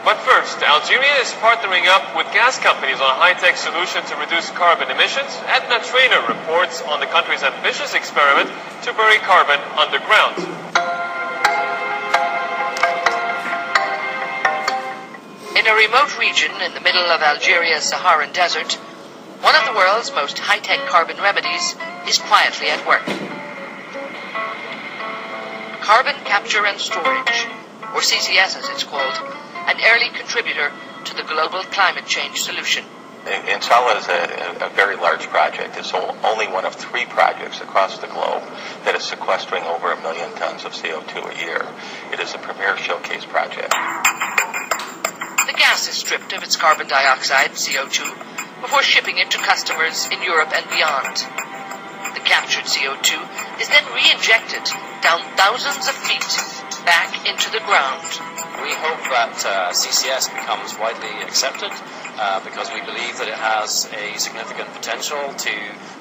But first, Algeria is partnering up with gas companies on a high-tech solution to reduce carbon emissions. Edna Trainer reports on the country's ambitious experiment to bury carbon underground. In a remote region in the middle of Algeria's Saharan desert, one of the world's most high-tech carbon remedies is quietly at work. Carbon capture and storage, or CCS as it's called, an early contributor to the global climate change solution. Insala is a very large project. It's only one of 3 projects across the globe that is sequestering over 1 million tons of CO2 a year. It is a premier showcase project. The gas is stripped of its carbon dioxide, CO2, before shipping it to customers in Europe and beyond. The captured CO2 is then re-injected down thousands of feet back into the ground. We hope that CCS becomes widely accepted because we believe that it has a significant potential to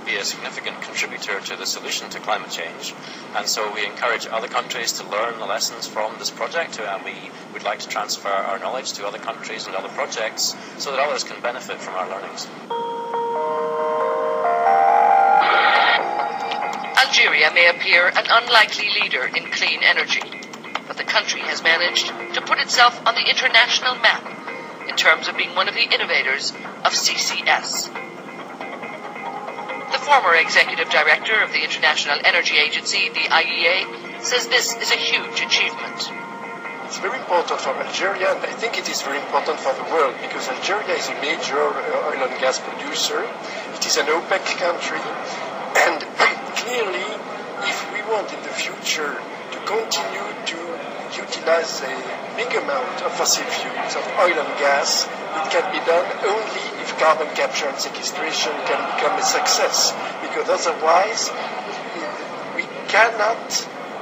be a significant contributor to the solution to climate change. And so we encourage other countries to learn the lessons from this project, and we would like to transfer our knowledge to other countries and other projects so that others can benefit from our learnings. Algeria may appear an unlikely leader in clean energy, but the country has managed to put itself on the international map in terms of being one of the innovators of CCS. The former executive director of the International Energy Agency, the IEA, says this is a huge achievement. It's very important for Algeria, and I think it is very important for the world, because Algeria is a major oil and gas producer. It is an OPEC country, and clearly, if we want in the future to continue to utilize a big amount of fossil fuels, of oil and gas, it can be done only if carbon capture and sequestration can become a success, because otherwise we cannot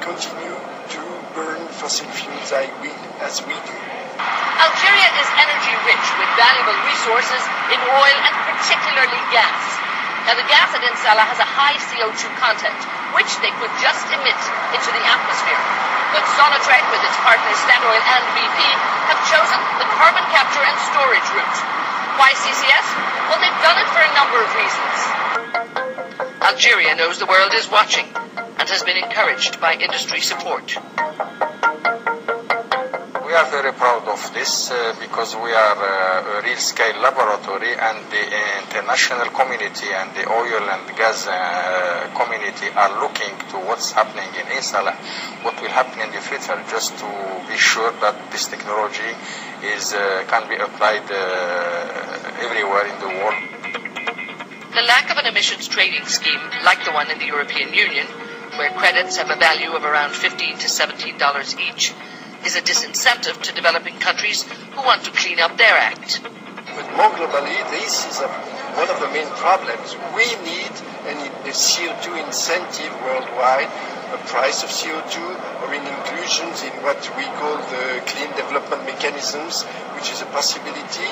continue to burn fossil fuels as we do. Algeria is energy rich with valuable resources in oil and particularly gas. Now, the gas at Insala has a high CO2 content, which they could just emit into the atmosphere. But Sonatrach, with its partners Statoil and BP, have chosen the carbon capture and storage route. Why CCS? Well, they've done it for a number of reasons. Algeria knows the world is watching and has been encouraged by industry support. We are very proud of this because we are a real-scale laboratory, and the international community and the oil and gas community are looking to what's happening in Insala, what will happen in the future, just to be sure that this technology can be applied everywhere in the world. The lack of an emissions trading scheme like the one in the European Union, where credits have a value of around $15 to $17 each, is a disincentive to developing countries who want to clean up their act. But more globally, this is one of the main problems. We need a CO2 incentive worldwide, a price of CO2, or an inclusion in what we call the clean development mechanisms, which is a possibility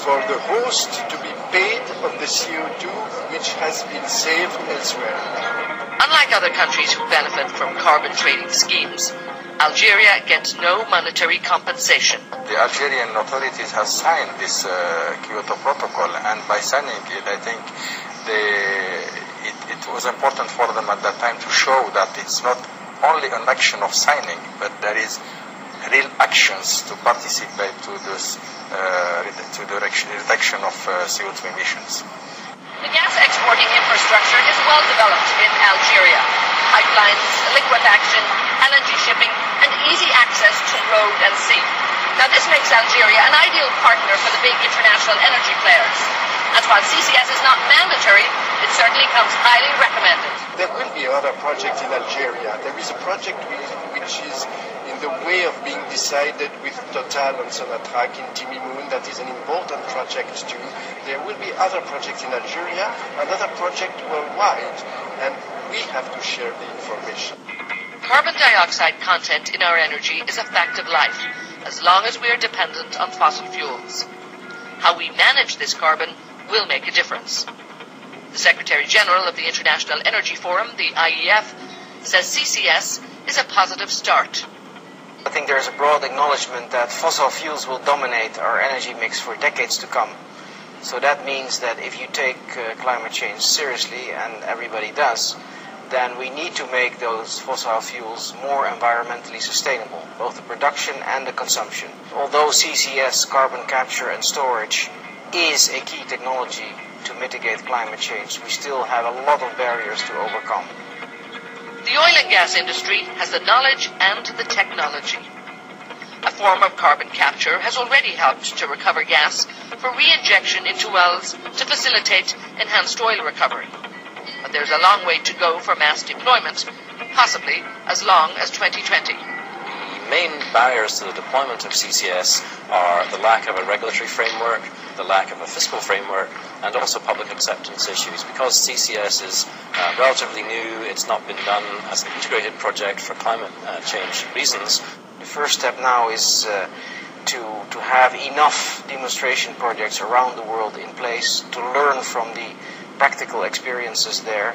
for the host to be paid of the CO2 which has been saved elsewhere. Unlike other countries who benefit from carbon trading schemes, Algeria gets no monetary compensation. The Algerian authorities have signed this Kyoto Protocol, and by signing it, I think it was important for them at that time to show that it's not only an action of signing, but there is real actions to participate to this the reduction of CO2 emissions. The gas exporting infrastructure is well developed in Algeria. Pipelines, liquefaction, LNG shipping, and easy access to road and sea. Now, this makes Algeria an ideal partner for the big international energy players. And while CCS is not mandatory, it certainly comes highly recommended. There will be another project in Algeria. There is a project which is in the way of being decided with Total and Sonatrach in Timimoun. That is an important project too. There will be other projects in Algeria, another project worldwide, and we have to share the information. Carbon dioxide content in our energy is a fact of life, as long as we are dependent on fossil fuels. How we manage this carbon will make a difference. The Secretary General of the International Energy Forum, the IEF, says CCS is a positive start. I think there's a broad acknowledgement that fossil fuels will dominate our energy mix for decades to come. So that means that if you take climate change seriously, and everybody does, then we need to make those fossil fuels more environmentally sustainable, both the production and the consumption. Although CCS, carbon capture and storage, is a key technology to mitigate climate change, we still have a lot of barriers to overcome. The oil and gas industry has the knowledge and the technology. A form of carbon capture has already helped to recover gas for re-injection into wells to facilitate enhanced oil recovery. But there's a long way to go for mass deployment, possibly as long as 2020. The main barriers to the deployment of CCS are the lack of a regulatory framework, the lack of a fiscal framework, and also public acceptance issues. Because CCS is relatively new, it's not been done as an integrated project for climate change reasons. The first step now is to have enough demonstration projects around the world in place to learn from the practical experiences there,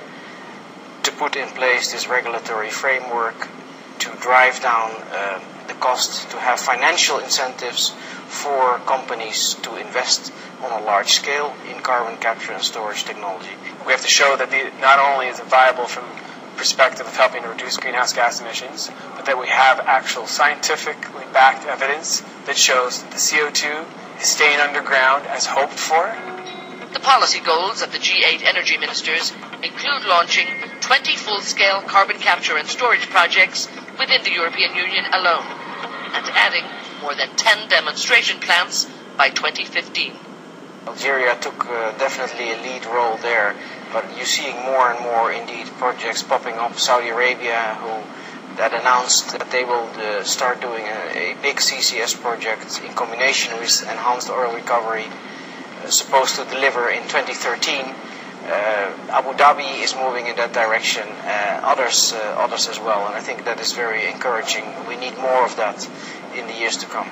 to put in place this regulatory framework, to drive down the cost, to have financial incentives for companies to invest on a large scale in carbon capture and storage technology. We have to show that not only is it viable from the perspective of helping to reduce greenhouse gas emissions, but that we have actual scientifically backed evidence that shows that the CO2 is staying underground as hoped for. The policy goals of the G8 energy ministers include launching 20 full-scale carbon capture and storage projects within the European Union alone, and adding more than 10 demonstration plants by 2015. Algeria took definitely a lead role there, but you're seeing more and more indeed projects popping up. Saudi Arabia, that announced that they will start doing a big CCS project in combination with enhanced oil recovery, supposed to deliver in 2013. Abu Dhabi is moving in that direction, others as well, and I think that is very encouraging. We need more of that in the years to come.